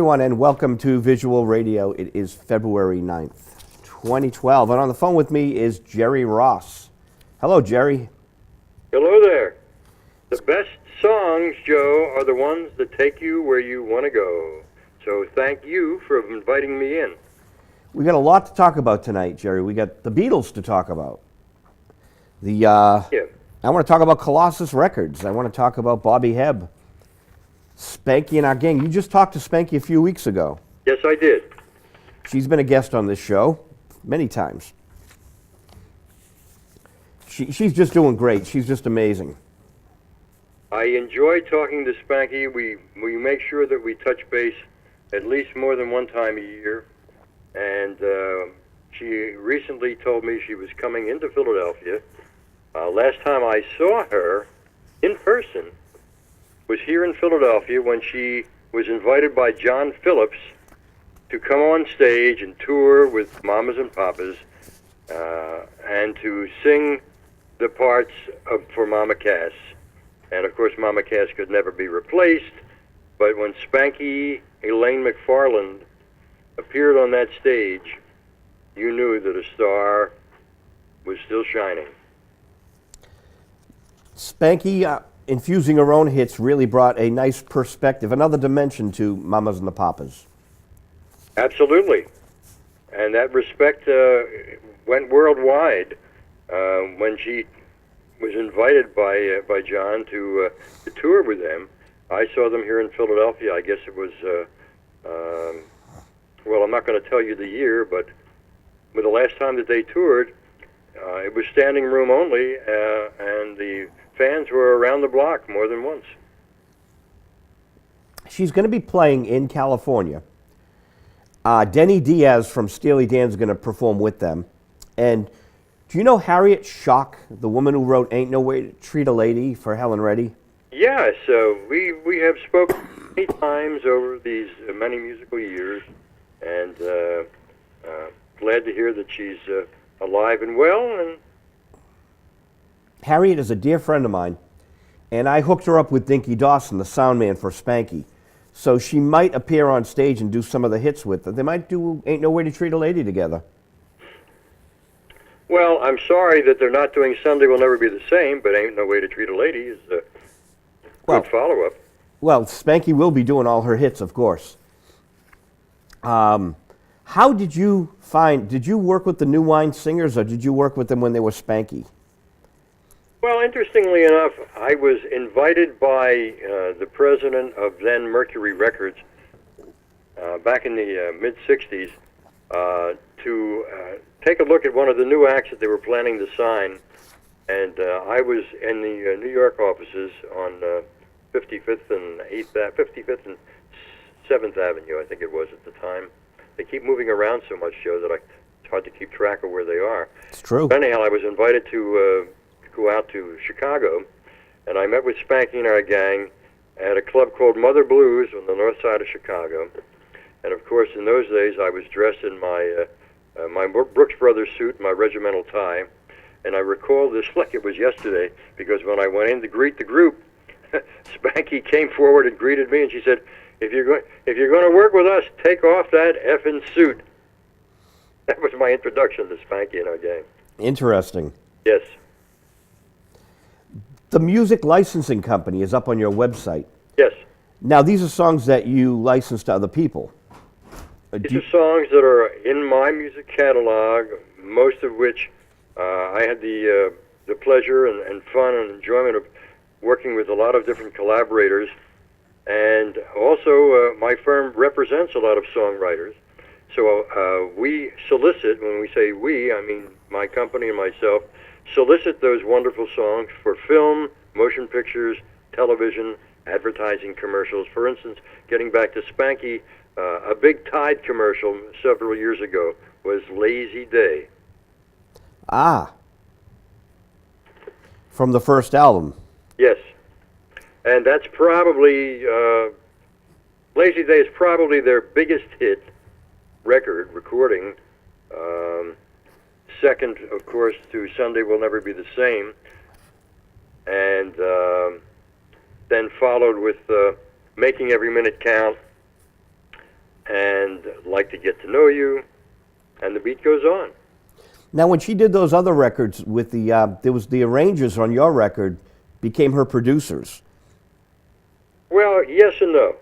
Everyone, and welcome to Visual Radio. It is February 9th, 2012, and on the phone with me is Jerry Ross. Hello, Jerry. Hello there. The best songs, Joe, are the ones that take you where you want to go. So thank you for inviting me in. We got a lot to talk about tonight, Jerry. We got the Beatles to talk about. I want to talk about Colossus Records. I want to talk about Bobby Hebb. Spanky and Our Gang. You just talked to Spanky a few weeks ago. Yes, I did. She's been a guest on this show many times. She's just doing great. She's just amazing. I enjoy talking to Spanky. We make sure that we touch base at least more than one time a year. And she recently told me she was coming into Philadelphia. Last time I saw her in person was here in Philadelphia when she was invited by John Phillips to come on stage and tour with Mamas and Papas and to sing the parts for Mama Cass. And of course, Mama Cass could never be replaced, but when Spanky McFarland appeared on that stage, you knew that a star was still shining. Spanky, infusing her own hits, really brought a nice perspective, another dimension to Mamas and the Papas. Absolutely. And that respect went worldwide when she was invited by John to tour with them. I saw them here in Philadelphia. I guess it was, well, I'm not going to tell you the year, but with the last time that they toured, it was standing room only, and the fans were around the block more than once. She's going to be playing in California. Denny Diaz from Steely Dan is going to perform with them. And do you know Harriet Schock, the woman who wrote Ain't No Way to Treat a Lady for Helen Reddy? Yes, we have spoken many times over these many musical years, and glad to hear that she's alive and well. And Harriet is a dear friend of mine, and I hooked her up with Dinky Dawson, the sound man for Spanky. So she might appear on stage and do some of the hits with her. They might do Ain't No Way to Treat a Lady together. Well, I'm sorry that they're not doing Sunday Will Never Be the Same, but Ain't No Way to Treat a Lady is a good follow-up. Well, Spanky will be doing all her hits, of course. How did you work with the New Wine Singers, or did you work with them when they were Spanky? Well, interestingly enough, I was invited by the president of then Mercury Records back in the mid-'60s to take a look at one of the new acts that they were planning to sign. And I was in the New York offices on 55th and 55th and 7th Avenue, I think it was at the time. They keep moving around so much, Joe, that it's hard to keep track of where they are. It's true. But anyhow, I was invited to go out to Chicago, and I met with Spanky and Our Gang at a club called Mother Blues on the north side of Chicago. And of course, in those days, I was dressed in my Brooks Brothers suit, my regimental tie. And I recall this like it was yesterday, because when I went in to greet the group, Spanky came forward and greeted me, and she said, "If you're going to work with us, take off that effing suit." That was my introduction to Spanky and Our Gang. Interesting. Yes. The music licensing company is up on your website. Yes. Now, these are songs that you license to other people. These are songs that are in my music catalog, most of which I had the pleasure and fun and enjoyment of working with a lot of different collaborators. And also, my firm represents a lot of songwriters. So we solicit, when we say we, I mean my company and myself, solicit those wonderful songs for film, motion pictures, television, advertising commercials. For instance, getting back to Spanky, a big Tide commercial several years ago was Lazy Day. Ah. From the first album. Yes. And that's probably, Lazy Day is probably their biggest hit recording. Second, of course, to Sunday Will Never Be the Same. And then followed with Making Every Minute Count, and Like to Get to Know You, and the beat goes on. Now, when she did those other records with there was the arrangers on your record became her producers. Well, yes and no.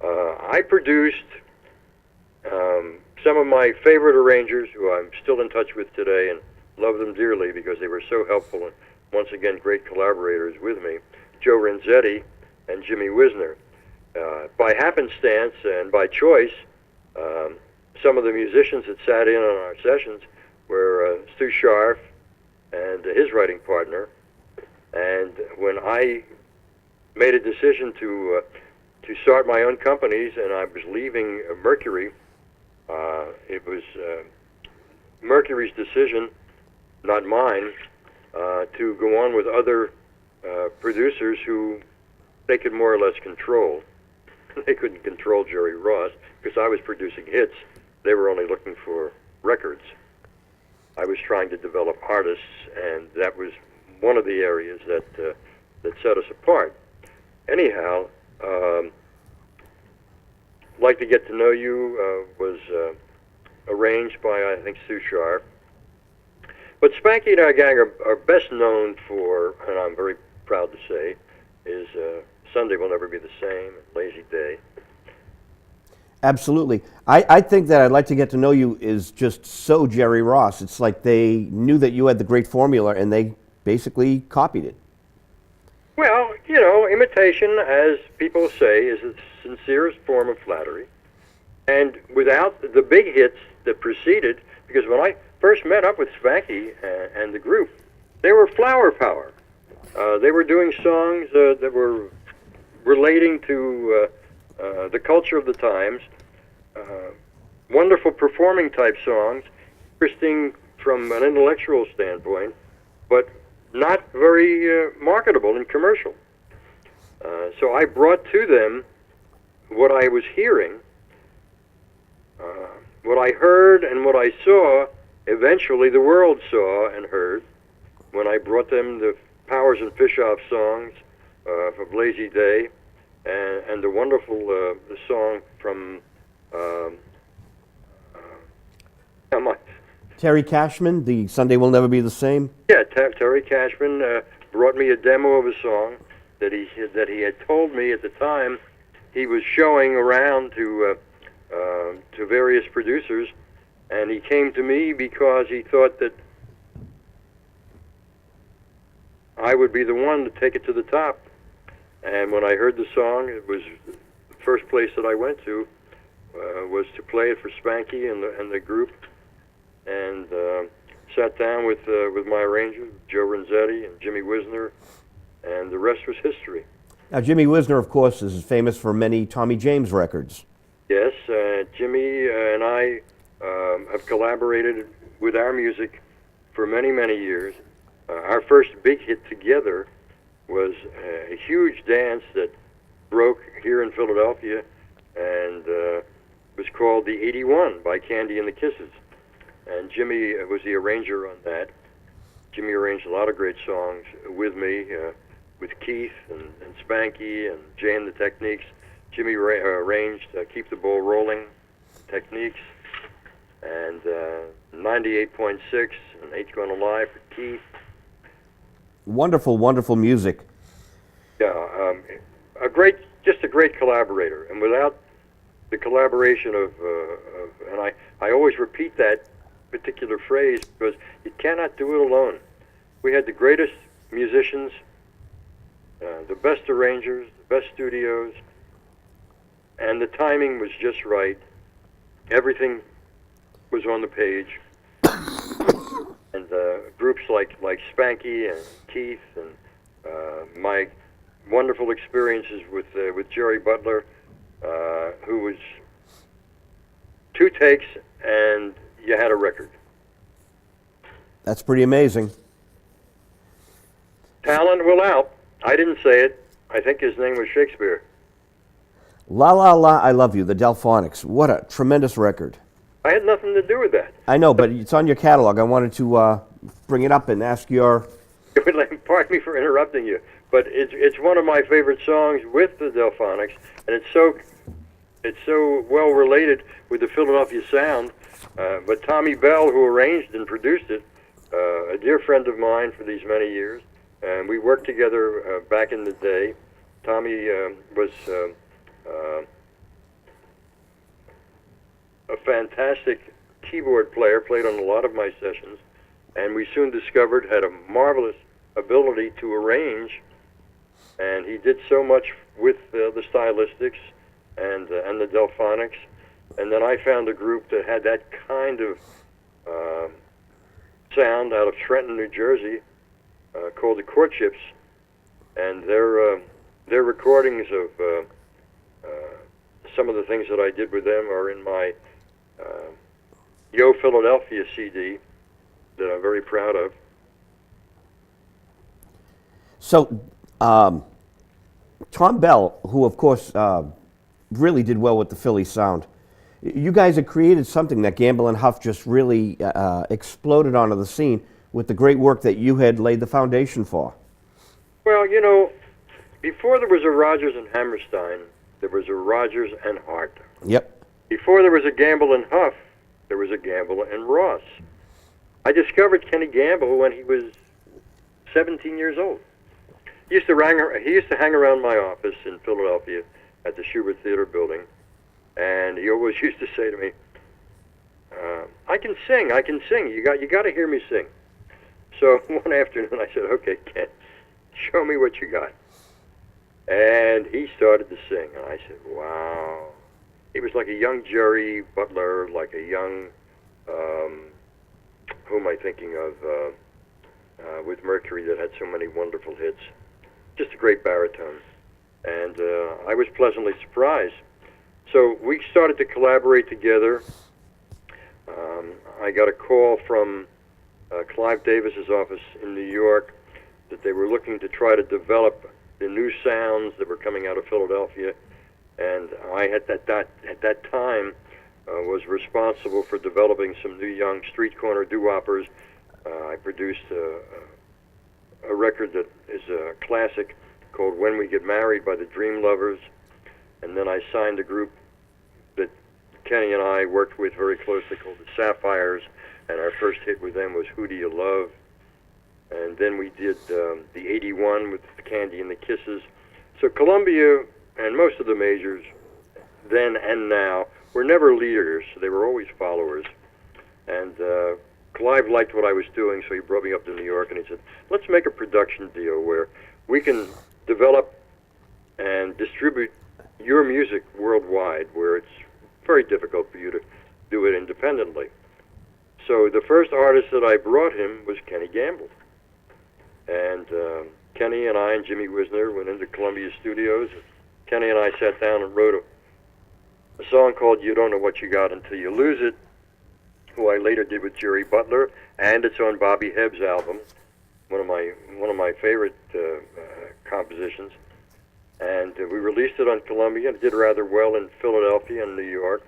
I produced some of my favorite arrangers, who I'm still in touch with today and love them dearly because they were so helpful and, once again, great collaborators with me, Joe Renzetti and Jimmy Wisner. By happenstance and by choice, some of the musicians that sat in on our sessions were Stu Scharf and his writing partner. And when I made a decision to start my own companies, and I was leaving Mercury, it was Mercury's decision, not mine, to go on with other producers who they could more or less control. They couldn't control Jerry Ross because I was producing hits. They were only looking for records. I was trying to develop artists, and that was one of the areas that set us apart. Anyhow, Like to Get to Know You was arranged by, I think, Stu Sharp. But Spanky and Our Gang are best known for, and I'm very proud to say, is Sunday Will Never Be the Same, and Lazy Day. Absolutely. I think that I'd Like to Get to Know You is just so Jerry Ross. It's like they knew that you had the great formula and they basically copied it. Well, you know, imitation, as people say, is the sincerest form of flattery. And without the big hits that preceded, because when I first met up with Spanky and the group, they were flower power. They were doing songs that were relating to the culture of the times, wonderful performing type songs, interesting from an intellectual standpoint, but not very marketable and commercial. So I brought to them what I was hearing, what I heard and what I saw, eventually the world saw and heard, when I brought them the Powers and Fishoff songs of Lazy Day, and the wonderful the song from Terry Cashman, the Sunday Will Never Be the Same. Yeah, Terry Cashman brought me a demo of a song that he had told me at the time he was showing around to various producers, and he came to me because he thought that I would be the one to take it to the top. And when I heard the song, it was the first place that I went to was to play it for Spanky and the group, and sat down with my arranger, Joe Renzetti and Jimmy Wisner, and the rest was history. Now, Jimmy Wisner, of course, is famous for many Tommy James records. Yes, Jimmy and I have collaborated with our music for many, many years. Our first big hit together was a huge dance that broke here in Philadelphia, and was called the 81 by Candy and the Kisses. And Jimmy was the arranger on that. Jimmy arranged a lot of great songs with me, with Keith and Spanky and Jay and the Techniques. Jimmy arranged Keep the Ball Rolling, Techniques, and 98.6 and Ain't Gonna Lie for Keith. Wonderful, wonderful music. Yeah, just a great collaborator. And without the collaboration of and I always repeat that particular phrase because you cannot do it alone. We had the greatest musicians, the best arrangers, the best studios, and the timing was just right. Everything was on the page. And groups like Spanky and Keith and my wonderful experiences with Jerry Butler, who was 2 takes and you had a record. That's pretty amazing. Talent will out. I didn't say it. I think his name was Shakespeare. La La La, I Love You, the Delfonics. What a tremendous record. I had nothing to do with that. I know, but it's on your catalog. I wanted to bring it up and ask your... Pardon me for interrupting you, but it's one of my favorite songs with the Delfonics, and it's so it's so well related with the Philadelphia sound. But Tommy Bell, who arranged and produced it, a dear friend of mine for these many years, and we worked together back in the day. Tommy was a fantastic keyboard player, played on a lot of my sessions, and we soon discovered had a marvelous ability to arrange, and he did so much with the stylistics and the Delfonics. And then I found a group that had that kind of sound out of Trenton, New Jersey, called the Courtships, and their recordings of some of the things that I did with them are in my Yo Philadelphia CD that I'm very proud of. So, Tom Bell, who of course really did well with the Philly sound, you guys had created something that Gamble and Huff just really exploded onto the scene with the great work that you had laid the foundation for. Well, you know, before there was a Rodgers and Hammerstein, there was a Rodgers and Hart. Yep. Before there was a Gamble and Huff, there was a Gamble and Ross. I discovered Kenny Gamble when he was 17 years old. He used to hang around my office in Philadelphia at the Schubert Theater building, and he always used to say to me, I can sing. You got to hear me sing." So one afternoon I said, "Okay, Ken, show me what you got." And he started to sing, and I said, "Wow." He was like a young Jerry Butler, like a young, who am I thinking of, with Mercury that had so many wonderful hits. Just a great baritone. And I was pleasantly surprised. So we started to collaborate together. I got a call from Clive Davis's office in New York that they were looking to try to develop the new sounds that were coming out of Philadelphia. And I, at that time, was responsible for developing some new young street corner doo-woppers. I produced a record that is a classic called When We Get Married by the Dream Lovers. And then I signed a group that Kenny and I worked with very closely called the Sapphires. And our first hit with them was Who Do You Love? And then we did the 81 with the Candy and the Kisses. So Columbia and most of the majors, then and now, were never leaders. They were always followers. And Clive liked what I was doing, so he brought me up to New York, and he said, "Let's make a production deal where we can develop and distribute your music worldwide, where it's very difficult for you to do it independently." So the first artist that I brought him was Kenny Gamble. And Kenny and I and Jimmy Wisner went into Columbia Studios. Kenny and I sat down and wrote a song called You Don't Know What You Got Until You Lose It, who I later did with Jerry Butler, and it's on Bobby Hebb's album, one of my favorite compositions. And we released it on Columbia. It did rather well in Philadelphia and New York,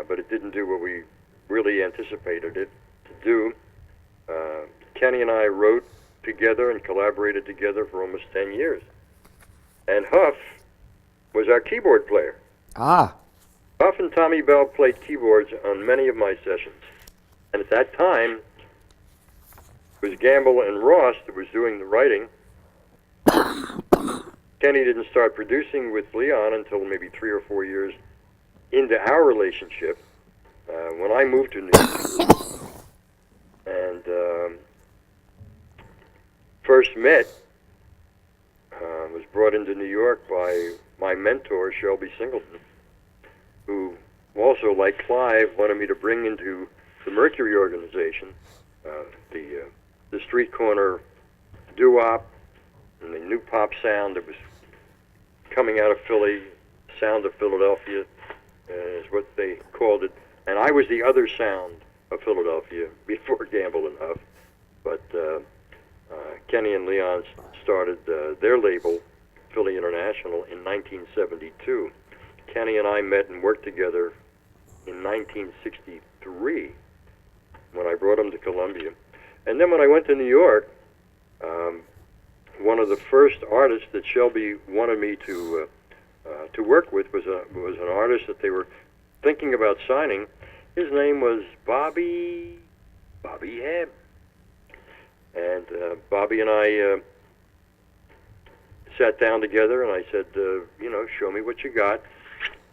but it didn't do what we really anticipated it to do. Kenny and I wrote together and collaborated together for almost 10 years. And Huff was our keyboard player. Ah. Huff and Tommy Bell played keyboards on many of my sessions. And at that time, it was Gamble and Ross that was doing the writing. Kenny didn't start producing with Leon until maybe 3 or 4 years into our relationship. When I moved to New York and first met, was brought into New York by my mentor, Shelby Singleton, who also, like Clive, wanted me to bring into the Mercury organization the street corner doo-wop and the new pop sound that was coming out of Philly, sound of Philadelphia, is what they called it. And I was the other sound of Philadelphia before Gamble and Huff. But Kenny and Leon started their label, Philly International, in 1972. Kenny and I met and worked together in 1963 when I brought him to Columbia. And then when I went to New York, one of the first artists that Shelby wanted me to to work with was an artist that they were thinking about signing. His name was Bobby Hebb, and Bobby and I sat down together, and I said, show me what you got.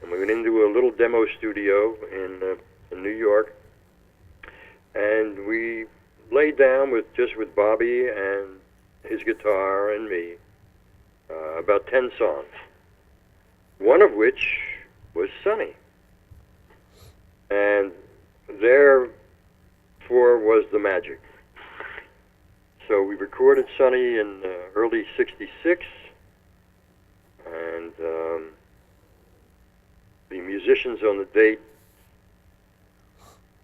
And we went into a little demo studio in New York, and we laid down with Bobby and his guitar and me about 10 songs, one of which was Sonny. And therefore was the magic. So we recorded Sonny in early '66, and the musicians on the date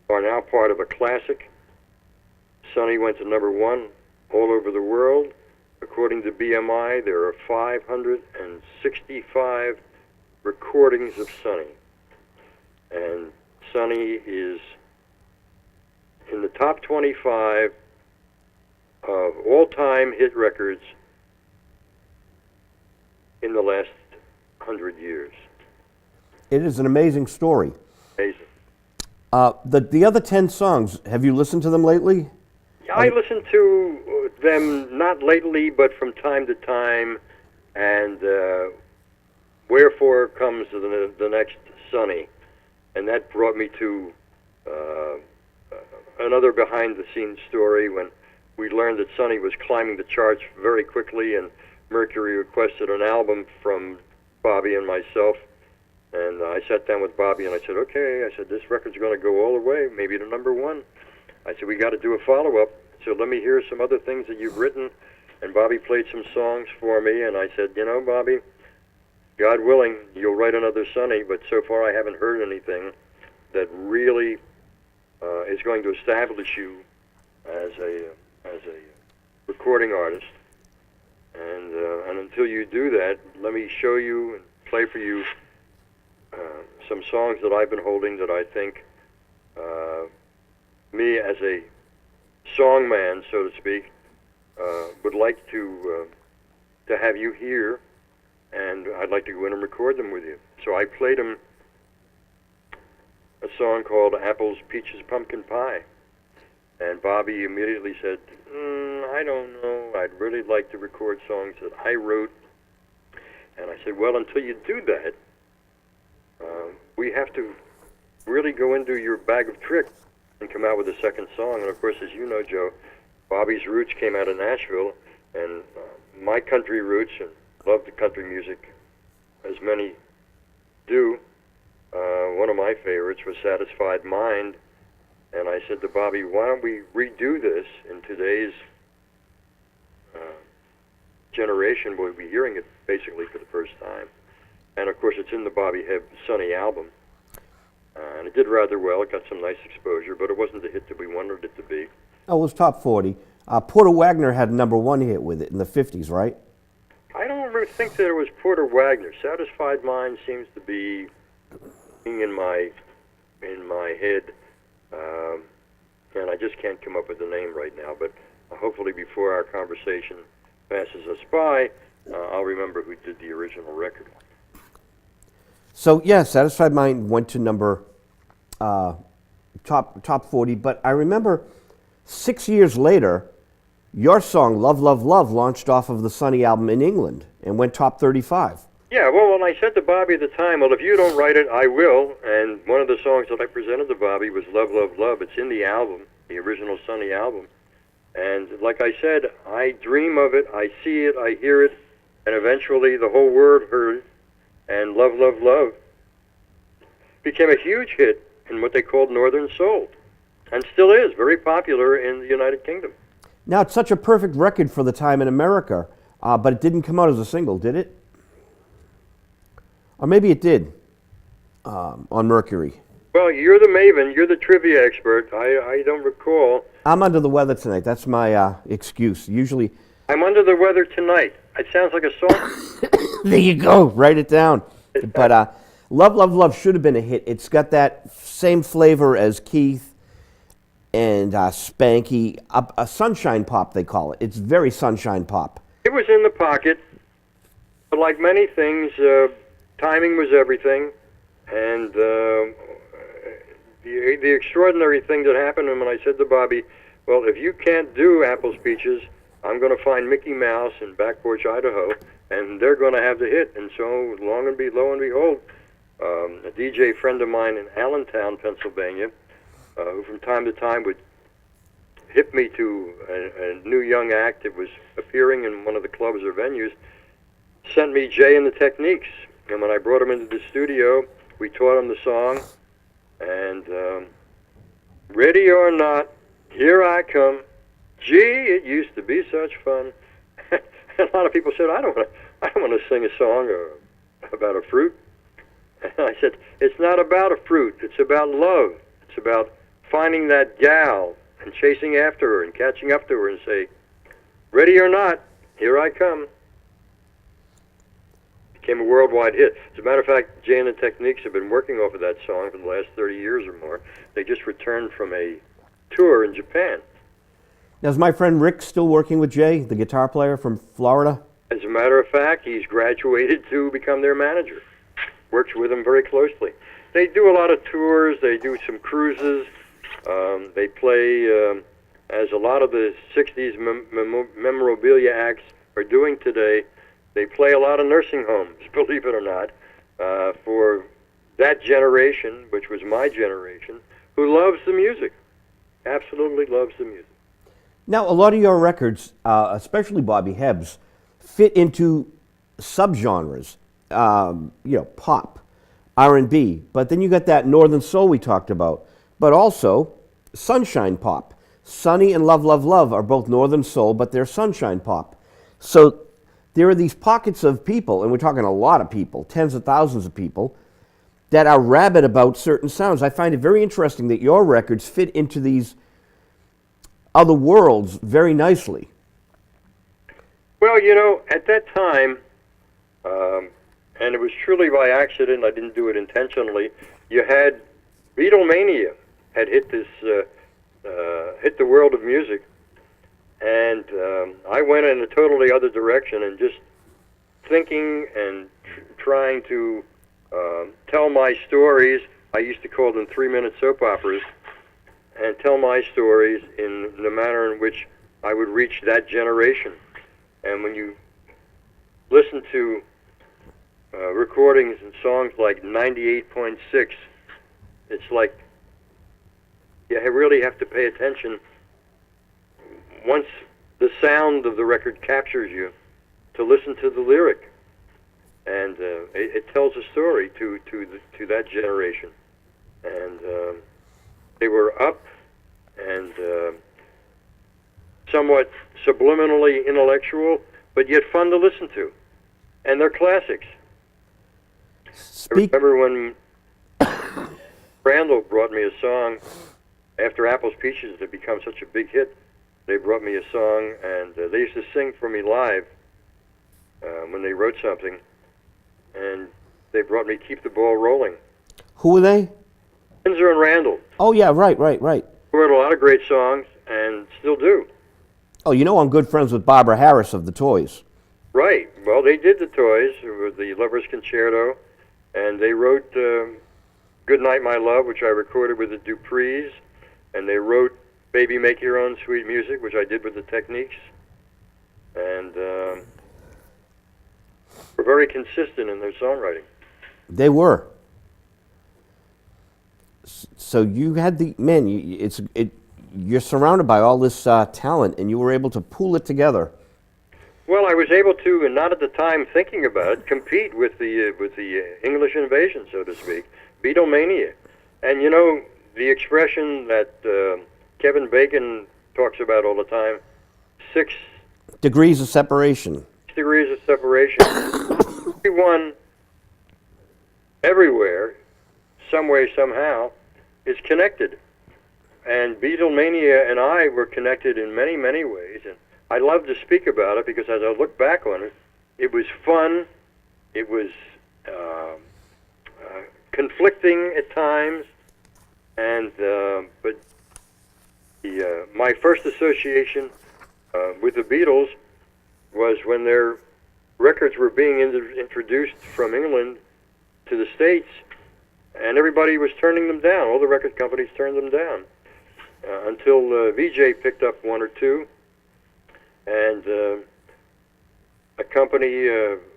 are now part of a classic. Sonny went to #1 all over the world. According to BMI, there are 565 recordings of Sonny. And Sonny is in the top 25 of all-time hit records in the last 100 years. It is an amazing story. Amazing. The other 10 songs, have you listened to them lately? I listen to them not lately, but from time to time, and Wherefore comes the next Sonny, and that brought me to another behind-the-scenes story when we learned that Sonny was climbing the charts very quickly, and Mercury requested an album from Bobby and myself. And I sat down with Bobby and I said, okay, I said, this record's going to go all the way, maybe to #1. I said, we got to do a follow-up, so let me hear some other things that you've written. And Bobby played some songs for me, and I said, Bobby, God willing, you'll write another Sonny, but so far I haven't heard anything that really is going to establish you as a recording artist. And until you do that, let me show you and play for you some songs that I've been holding that I think me as a song man, so to speak, would like to have you hear, and I'd like to go in and record them with you. So I played him a song called Apples, Peaches, Pumpkin Pie, and Bobby immediately said, I don't know, I'd really like to record songs that I wrote. And I said, well, until you do that, we have to really go into your bag of tricks and come out with a second song. And of course, as you know, Joe, Bobby's roots came out of Nashville, and my country roots, and love the country music as many do. One of my favorites was Satisfied Mind, and I said to Bobby, why don't we redo this in today's generation? We'll be hearing it basically for the first time. And of course, it's in the Bobby Hebb Sonny album. And it did rather well. It got some nice exposure, but it wasn't the hit that we wanted it to be. Oh, it was top 40. Porter Wagner had a #1 hit with it in the 50s, right? I don't really think that it was Porter Wagner. Satisfied Mind seems to be in my head, and I just can't come up with the name right now. But hopefully before our conversation passes us by, I'll remember who did the original record. So yeah, Satisfied Mind went to top 40, but I remember 6 years later, your song Love, Love, Love launched off of the Sonny album in England and went top 35. Yeah, well, when I said to Bobby at the time, well, if you don't write it, I will, and one of the songs that I presented to Bobby was Love, Love, Love. It's in the album, the original Sonny album. And like I said, I dream of it, I see it, I hear it, and eventually the whole world heard it. And Love, Love, Love became a huge hit in what they called Northern Soul, and still is very popular in the United Kingdom. Now, it's such a perfect record for the time in America, but it didn't come out as a single, did it? Or maybe it did on Mercury. Well, you're the maven, you're the trivia expert. I don't recall. I'm under the weather tonight. That's my excuse. Usually, I'm under the weather tonight. It sounds like a song. there you go. Write it down. But Love, Love, Love should have been a hit. It's got that same flavor as Keith and Spanky. A sunshine pop, they call it. It's very sunshine pop. It was in the pocket. But like many things, timing was everything, and the extraordinary thing that happened when I said to Bobby, well, if you can't do Apple's Peaches, I'm going to find Mickey Mouse in Back Porch, Idaho, and they're going to have the hit. And so, lo and behold, a DJ friend of mine in Allentown, Pennsylvania, who from time to time would hit me to a new young act that was appearing in one of the clubs or venues, sent me Jay and the Techniques. And when I brought him into the studio, we taught him the song, and ready or not, here I come. Gee, it used to be such fun. And a lot of people said, I don't want to sing a song about a fruit. And I said, it's not about a fruit. It's about love. It's about finding that gal and chasing after her and catching up to her and say, ready or not, here I come. Became a worldwide hit. As a matter of fact, Jay and the Techniques have been working off of that song for the last 30 years or more. They just returned from a tour in Japan. Now, is my friend Rick still working with Jay, the guitar player from Florida? As a matter of fact, he's graduated to become their manager. Works with them very closely. They do a lot of tours. They do some cruises. They play, as a lot of the 60s memorabilia acts are doing today, they play a lot of nursing homes, believe it or not, for that generation, which was my generation, who loves the music, absolutely loves the music. Now, a lot of your records, especially Bobby Hebb's, fit into subgenres, pop, R&B, but then you got that Northern Soul we talked about, but also Sunshine Pop. Sonny and Love, Love, Love are both Northern Soul, but they're Sunshine Pop. So there are these pockets of people, and we're talking a lot of people, tens of thousands of people, that are rabid about certain sounds. I find it very interesting that your records fit into these other worlds very nicely. Well, at that time, and it was truly by accident, I didn't do it intentionally, you had Beatlemania had hit the world of music, and I went in a totally other direction, and just thinking and trying to tell my stories. I used to call them 3-minute soap operas, and tell my stories in the manner in which I would reach that generation. And when you listen to recordings and songs like 98.6, it's like you really have to pay attention once the sound of the record captures you to listen to the lyric. And it tells a story to that generation. And they were up and somewhat subliminally intellectual, but yet fun to listen to. And they're classics. I remember when Randall brought me a song after Apple's Peaches had become such a big hit. They brought me a song, and they used to sing for me live when they wrote something. And they brought me Keep the Ball Rolling. Who were they? Windsor and Randall. Oh, yeah, right. Who wrote a lot of great songs and still do. Oh, I'm good friends with Barbara Harris of the Toys. Right. Well, they did the Toys with the Lover's Concerto, and they wrote Good Night, My Love, which I recorded with the Duprees, and they wrote Baby Make Your Own Sweet Music, which I did with the Techniques, and were very consistent in their songwriting. They were. So you had you're surrounded by all this talent, and you were able to pool it together. Well, I was able to, and not at the time thinking about it, compete with the English invasion, so to speak, Beatlemania. And the expression that Kevin Bacon talks about all the time, 6 degrees of separation. 6 degrees of separation. Everyone, everywhere, some way, somehow, is connected. And Beatlemania and I were connected in many, many ways. And I love to speak about it because as I look back on it, it was fun. It was conflicting at times. And but my first association with the Beatles was when their records were being introduced from England to the States, and everybody was turning them down. All the record companies turned them down until VJ picked up one or two, and a company,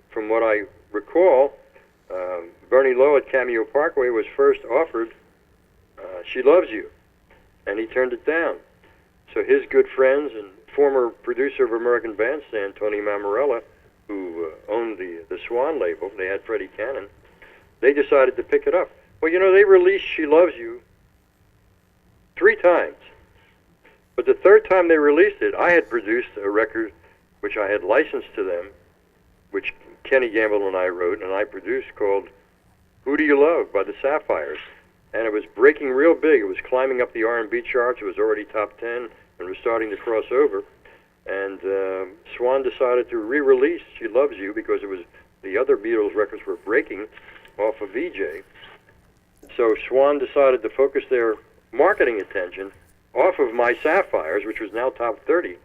from what I recall, Bernie Lowe at Cameo Parkway was first offered She Loves You, and he turned it down. So his good friends and former producer of American Bandstand, Tony Mammarella, who owned the Swan label, they had Freddie Cannon, they decided to pick it up. Well, you know, they released She Loves You 3 times. But the third time they released it, I had produced a record which I had licensed to them, which Kenny Gamble and I wrote, and I produced, called Who Do You Love by the Sapphires. And it was breaking real big. It was climbing up the R&B charts. It was already top 10 and was starting to cross over. And Swan decided to re-release She Loves You because it was the other Beatles records were breaking off of VJ. So Swan decided to focus their marketing attention off of My Sapphires, which was now top 30,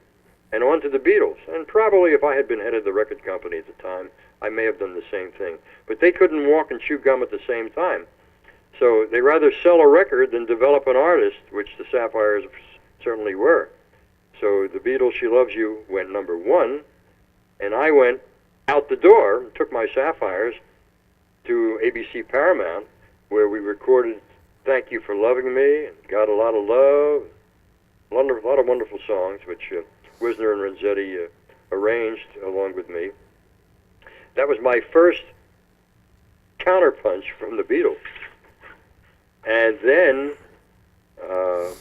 and onto the Beatles. And probably if I had been head of the record company at the time, I may have done the same thing. But they couldn't walk and chew gum at the same time. So they rather sell a record than develop an artist, which the Sapphires certainly were. So the Beatles' She Loves You went number 1, and I went out the door and took My Sapphires to ABC Paramount, where we recorded Thank You for Loving Me, and Got a Lot of Love, a lot of wonderful songs, which Wisner and Renzetti arranged along with me. That was my first counterpunch from the Beatles. And then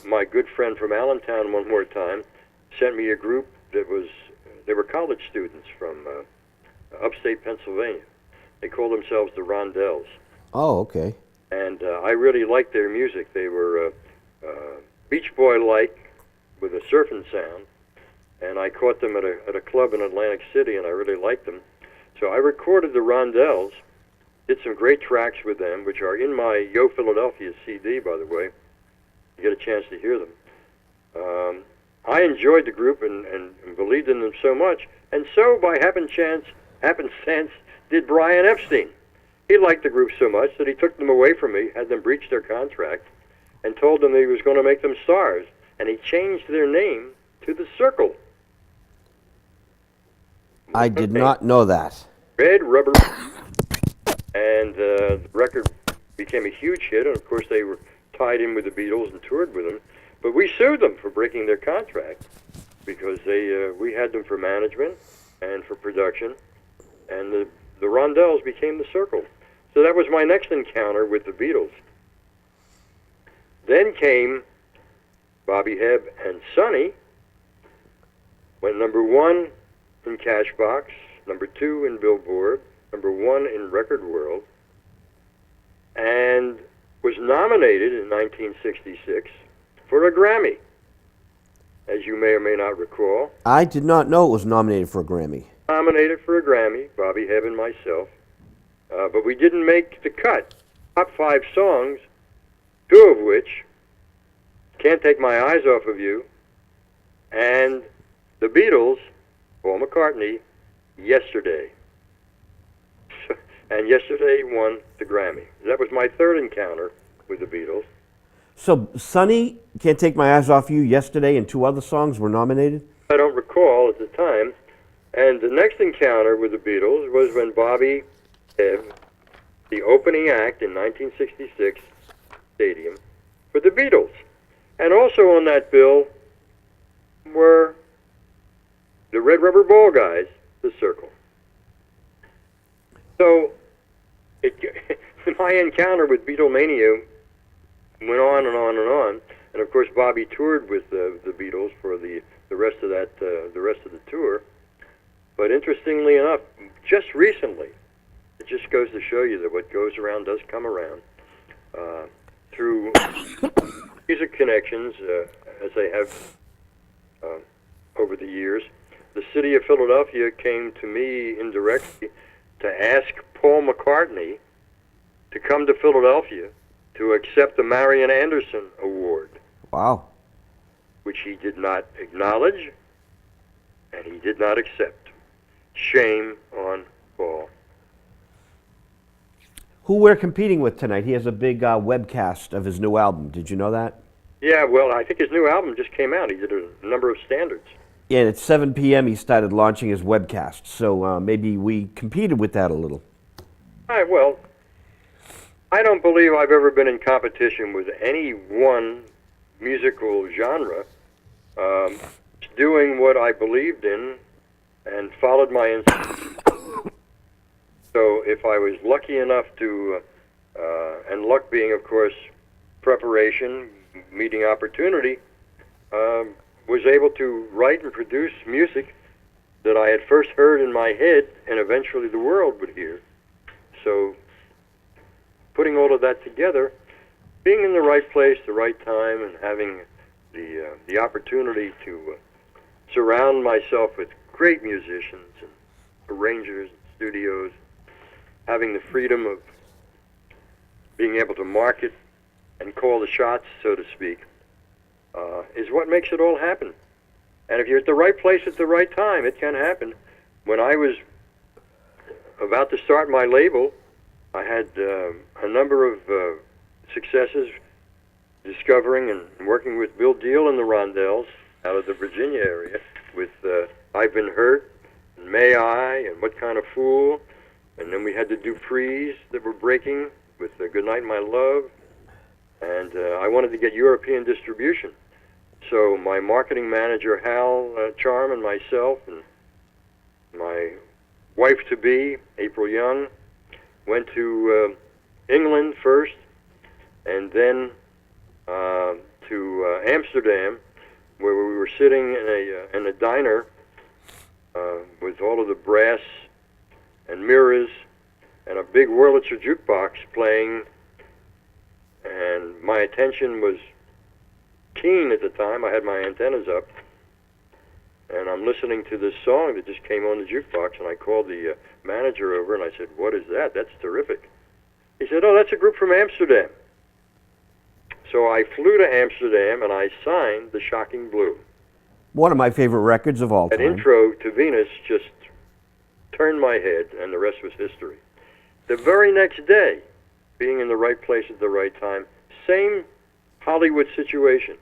my good friend from Allentown one more time sent me a group that they were college students from upstate Pennsylvania. They called themselves the Rondells. Oh, okay. And I really liked their music. They were Beach Boy-like with a surfing sound. And I caught them at a club in Atlantic City, and I really liked them. So I recorded the Rondells, did some great tracks with them, which are in my Yo Philadelphia CD, by the way. You get a chance to hear them. I enjoyed the group and believed in them so much, and so by happenstance, did Brian Epstein. He liked the group so much that he took them away from me, had them breach their contract, and told them that he was going to make them stars, and he changed their name to The Circle. I did not know that. Red Rubber. And the record became a huge hit, and of course they were tied in with the Beatles and toured with them. But we sued them for breaking their contract because we had them for management and for production, and the Rondells became The Circle. So that was my next encounter with the Beatles. Then came Bobby Hebb and Sonny, went number 1 in Cashbox, number 2 in Billboard, number 1 in Record World, and was nominated in 1966 for a Grammy, as you may or may not recall. I did not know it was nominated for a Grammy. Nominated for a Grammy, Bobby Hebb and myself, but we didn't make the cut. Top 5 songs, 2 of which, Can't Take My Eyes Off of You, and the Beatles, Paul McCartney, Yesterday. And Yesterday won the Grammy. That was my third encounter with the Beatles. So Sonny, Can't Take My Eyes Off You, Yesterday, and 2 other songs were nominated? I don't recall at the time. And the next encounter with the Beatles was when Bobby Hebb, the opening act in 1966 Stadium for the Beatles. And also on that bill were the Red Rubber Ball guys, The Circle. So my encounter with Beatlemania went on and on and on. And of course, Bobby toured with the Beatles for the rest of the tour. But interestingly enough, just recently, it just goes to show you that what goes around does come around. Through music connections, as they have over the years, the city of Philadelphia came to me indirectly to ask Paul McCartney to come to Philadelphia to accept the Marian Anderson Award. Wow. Which he did not acknowledge and he did not accept. Shame on Paul. Who we're competing with tonight? He has a big webcast of his new album. Did you know that? Yeah, well, I think his new album just came out. He did a number of standards. Yeah, and at 7 p.m. he started launching his webcast. So maybe we competed with that a little. All right, well, I don't believe I've ever been in competition with any one musical genre. Doing what I believed in and followed my instincts. So if I was lucky enough to, and luck being, of course, preparation, meeting opportunity, was able to write and produce music that I had first heard in my head and eventually the world would hear. So putting all of that together, being in the right place, the right time, and having the opportunity to surround myself with great musicians and arrangers and studios, having the freedom of being able to market and call the shots, so to speak, is what makes it all happen. And if you're at the right place at the right time, it can happen. When I was about to start my label, I had a number of successes discovering and working with Bill Deal and the Rondells out of the Virginia area with I've Been Hurt, and May I, and What Kind of Fool, and then we had the Duprees that were breaking with Good Night My Love, and I wanted to get European distribution. So my marketing manager, Hal Charm, and myself, and my wife-to-be, April Young, went to England first, and then to Amsterdam, where we were sitting in a diner with all of the brass and mirrors and a big Wurlitzer jukebox playing, and my attention was keen at the time. I had my antennas up, and I'm listening to this song that just came on the jukebox, and I called the manager over, and I said, "What is that? That's terrific." He said, "Oh, that's a group from Amsterdam." So I flew to Amsterdam, and I signed The Shocking Blue. One of my favorite records of all time. That intro to Venus just turned my head, and the rest was history. The very next day, being in the right place at the right time, same Hollywood situation.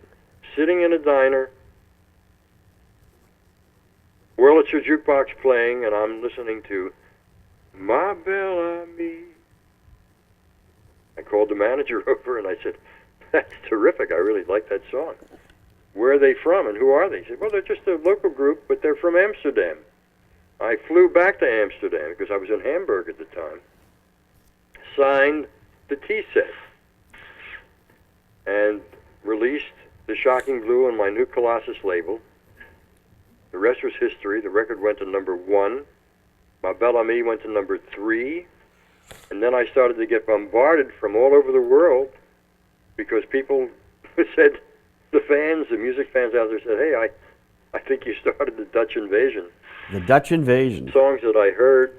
Sitting in a diner, Wurlitzer jukebox playing, and I'm listening to Ma Belle Amie. I called the manager over, and I said, "That's terrific. I really like that song. Where are they from, and who are they?" He said, "Well, they're just a local group, but they're from Amsterdam." I flew back to Amsterdam, because I was in Hamburg at the time, signed the tea set, and released The Shocking Blue on my new Colossus label. The rest was history. The record went to #1. Ma Belle Amie went to #3. And then I started to get bombarded from all over the world because people said, the fans, the music fans out there said, "Hey, I think you started the Dutch Invasion." The Dutch Invasion. Songs that I heard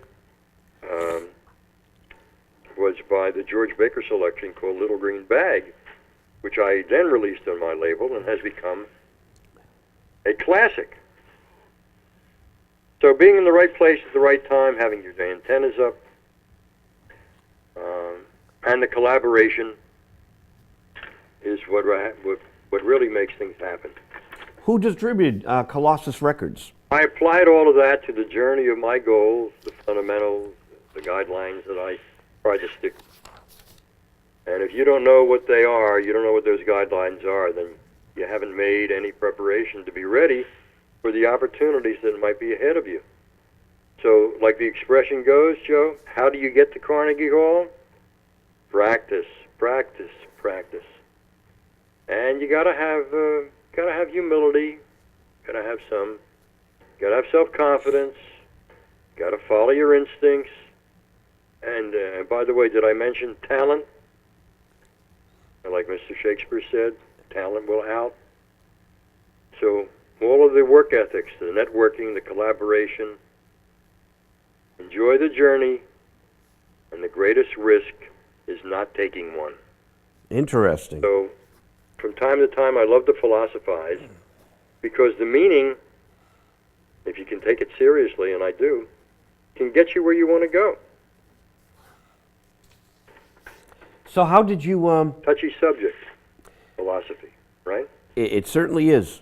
was by the George Baker selection called Little Green Bag, which I then released on my label and has become a classic. So being in the right place at the right time, having your antennas up, and the collaboration is what really makes things happen. Who distributed Colossus Records? I applied all of that to the journey of my goals, the fundamentals, the guidelines that I try to stick to. And if you don't know what they are, you don't know what those guidelines are, then you haven't made any preparation to be ready for the opportunities that might be ahead of you. So, like the expression goes, Joe, how do you get to Carnegie Hall? Practice, practice, practice. And you gotta have humility, gotta have self-confidence, gotta follow your instincts. And by the way, did I mention talent? Like Mr. Shakespeare said, talent will out. So all of the work ethics, the networking, the collaboration, enjoy the journey, and the greatest risk is not taking one. Interesting. So from time to time, I love to philosophize, because the meaning, if you can take it seriously, and I do, can get you where you want to go. So how did you? Touchy subject, philosophy, right? It certainly is.